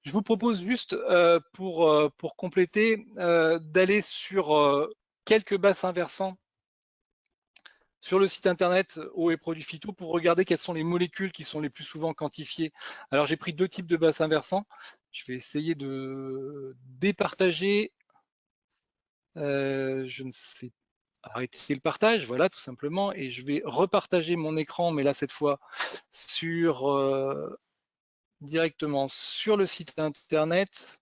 Je vous propose juste, pour compléter, d'aller sur quelques bassins versants sur le site internet Eau et Produits Phyto pour regarder quelles sont les molécules qui sont les plus souvent quantifiées. Alors j'ai pris deux types de bassins versants. Je vais essayer de départager. Je ne sais pas. Arrêter le partage, voilà, tout simplement. Et je vais repartager mon écran, mais là, cette fois, directement sur le site internet.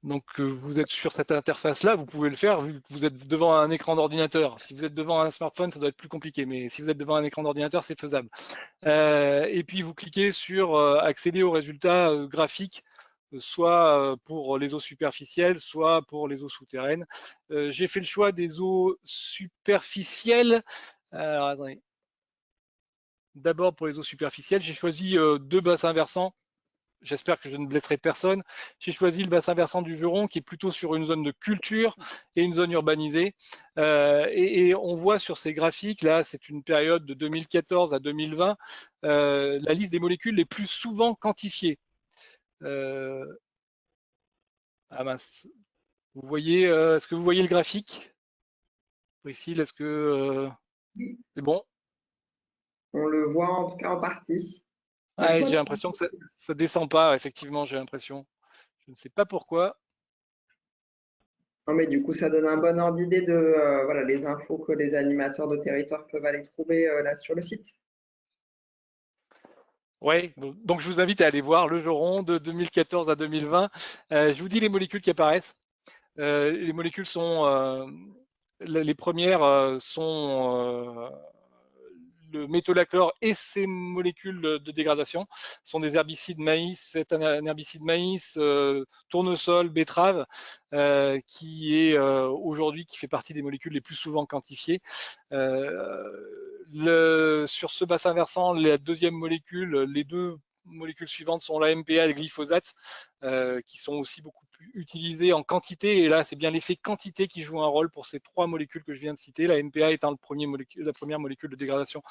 Donc, vous êtes sur cette interface-là, vous pouvez le faire vu que vous êtes devant un écran d'ordinateur. Si vous êtes devant un smartphone, ça doit être plus compliqué, mais si vous êtes devant un écran d'ordinateur, c'est faisable. Et puis, vous cliquez sur accéder aux résultats graphiques, soit pour les eaux superficielles, soit pour les eaux souterraines. J'ai fait le choix des eaux superficielles. Alors, attendez. D'abord, pour les eaux superficielles, j'ai choisi deux bassins versants. J'espère que je ne blesserai personne. J'ai choisi le bassin versant du Juron qui est plutôt sur une zone de culture et une zone urbanisée. Et on voit sur ces graphiques, là c'est une période de 2014 à 2020, la liste des molécules les plus souvent quantifiées. Ah mince. Vous voyez, est-ce que vous voyez le graphique? Priscille, est-ce que c'est bon? On le voit en tout cas en partie. Ah, j'ai l'impression que ça descend pas, effectivement, j'ai l'impression. Je ne sais pas pourquoi. Non, mais du coup, ça donne un bon ordre d'idée de voilà, les infos que les animateurs de territoire peuvent aller trouver là sur le site. Oui, donc je vous invite à aller voir le Juron de 2014 à 2020. Je vous dis les molécules qui apparaissent. Les molécules sont, les premières sont le métolachlore et ses molécules de dégradation. Ce sont des herbicides maïs, c'est un herbicide maïs, tournesol, betterave, qui est aujourd'hui qui fait partie des molécules les plus souvent quantifiées. Sur ce bassin versant, la deuxième molécule, les deux molécules suivantes sont la MPA et le glyphosate, qui sont aussi beaucoup plus utilisées en quantité. Et là, c'est bien l'effet quantité qui joue un rôle pour ces trois molécules que je viens de citer, la MPA étant la première molécule de dégradation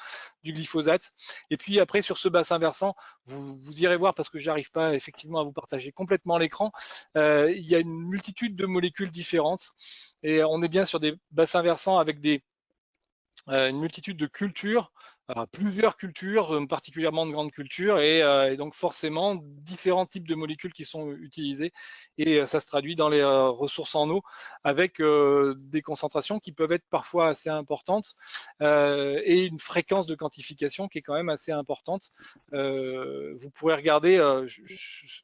du glyphosate. Et puis après, sur ce bassin versant, vous irez voir parce que j'arrive pas effectivement à vous partager complètement l'écran. Il y a une multitude de molécules différentes et on est bien sur des bassins versants avec une multitude de cultures, plusieurs cultures, particulièrement de grandes cultures, et donc forcément différents types de molécules qui sont utilisées, et ça se traduit dans les ressources en eau avec des concentrations qui peuvent être parfois assez importantes et une fréquence de quantification qui est quand même assez importante. Vous pourrez regarder,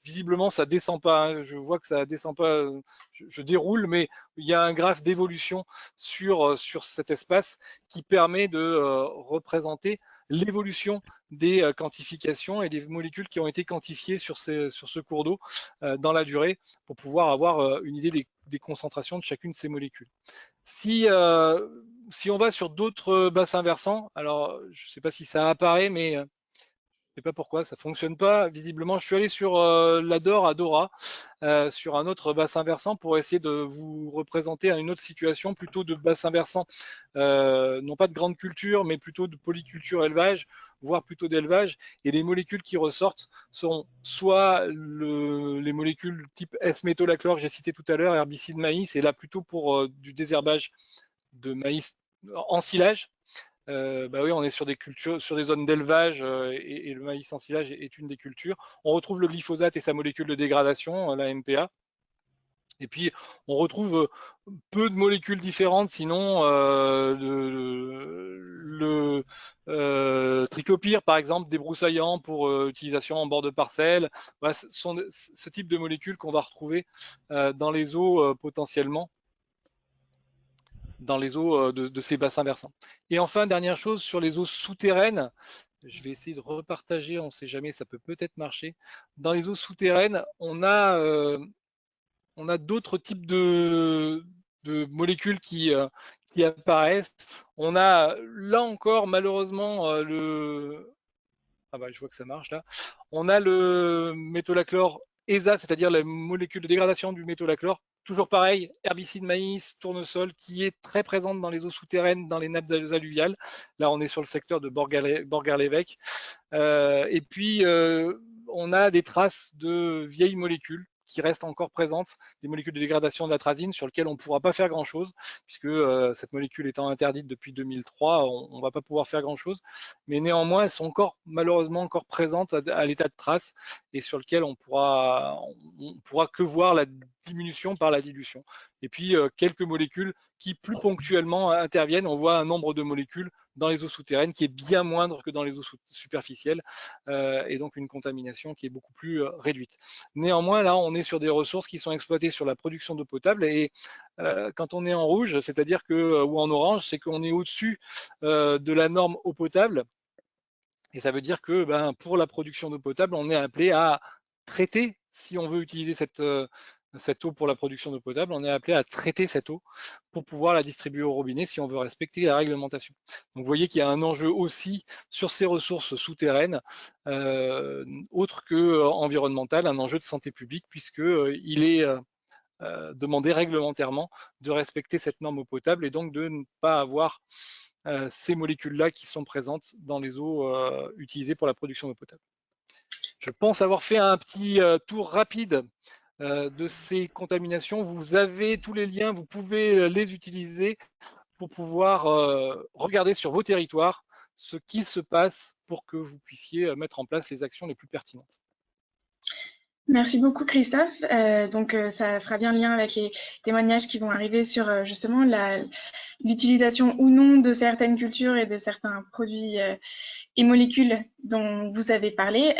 visiblement ça descend pas, hein, je vois que ça descend pas, je déroule, mais il y a un graphe d'évolution sur cet espace qui permet de représenter l'évolution des quantifications et des molécules qui ont été quantifiées sur ce cours d'eau dans la durée pour pouvoir avoir une idée des concentrations de chacune de ces molécules. Si on va sur d'autres bassins versants, alors je ne sais pas si ça apparaît, mais je ne sais pas pourquoi ça fonctionne pas. Visiblement, je suis allé sur l'Ador à Dora, sur un autre bassin versant pour essayer de vous représenter une autre situation, plutôt de bassin versant, non pas de grande culture, mais plutôt de polyculture élevage, voire plutôt d'élevage. Et les molécules qui ressortent sont soit les molécules type S-métolachlore que j'ai cité tout à l'heure, herbicide maïs, et là plutôt pour du désherbage de maïs en silage. Bah oui, on est sur des cultures, sur des zones d'élevage, et le maïs en silage est une des cultures. On retrouve le glyphosate et sa molécule de dégradation, la MPA. Et puis, on retrouve peu de molécules différentes, sinon le triclopyre, par exemple, débroussaillant pour utilisation en bord de parcelle. Voilà, ce sont ce type de molécules qu'on va retrouver dans les eaux potentiellement, dans les eaux de ces bassins versants. Et enfin, dernière chose, sur les eaux souterraines, je vais essayer de repartager, on ne sait jamais, ça peut peut-être marcher. Dans les eaux souterraines, on a d'autres types de molécules qui apparaissent. On a là encore, malheureusement, ah bah, je vois que ça marche là. On a le métolachlore ESA, c'est-à-dire la molécule de dégradation du métolachlore. Toujours pareil, herbicide maïs, tournesol, qui est très présente dans les eaux souterraines, dans les nappes alluviales. Là, on est sur le secteur de Borgard-l'Évêque. Et puis, on a des traces de vieilles molécules qui restent encore présentes, des molécules de dégradation de l'atrazine sur lesquelles on ne pourra pas faire grand-chose, puisque cette molécule étant interdite depuis 2003, on ne va pas pouvoir faire grand-chose. Mais néanmoins, elles sont encore, malheureusement, encore présentes à l'état de trace et sur lesquelles on pourra que voir la diminution par la dilution. Et puis, quelques molécules qui, plus ponctuellement, interviennent. On voit un nombre de molécules dans les eaux souterraines qui est bien moindre que dans les eaux superficielles et donc une contamination qui est beaucoup plus réduite. Néanmoins, là, on est sur des ressources qui sont exploitées sur la production d'eau potable et quand on est en rouge, c'est-à-dire que, ou en orange, c'est qu'on est au-dessus de la norme eau potable et ça veut dire que pour la production d'eau potable, on est appelé à traiter, si on veut utiliser cette eau pour la production d'eau potable, on est appelé à traiter cette eau pour pouvoir la distribuer au robinet si on veut respecter la réglementation. Donc vous voyez qu'il y a un enjeu aussi sur ces ressources souterraines, autre que environnemental, un enjeu de santé publique, puisqu'il est demandé réglementairement de respecter cette norme eau potable et donc de ne pas avoir ces molécules-là qui sont présentes dans les eaux utilisées pour la production d'eau potable. Je pense avoir fait un petit tour rapide de ces contaminations. Vous avez tous les liens, vous pouvez les utiliser pour pouvoir regarder sur vos territoires ce qu'il se passe pour que vous puissiez mettre en place les actions les plus pertinentes. Merci beaucoup Christophe. Ça fera bien le lien avec les témoignages qui vont arriver sur justement l'utilisation ou non de certaines cultures et de certains produits et molécules dont vous avez parlé.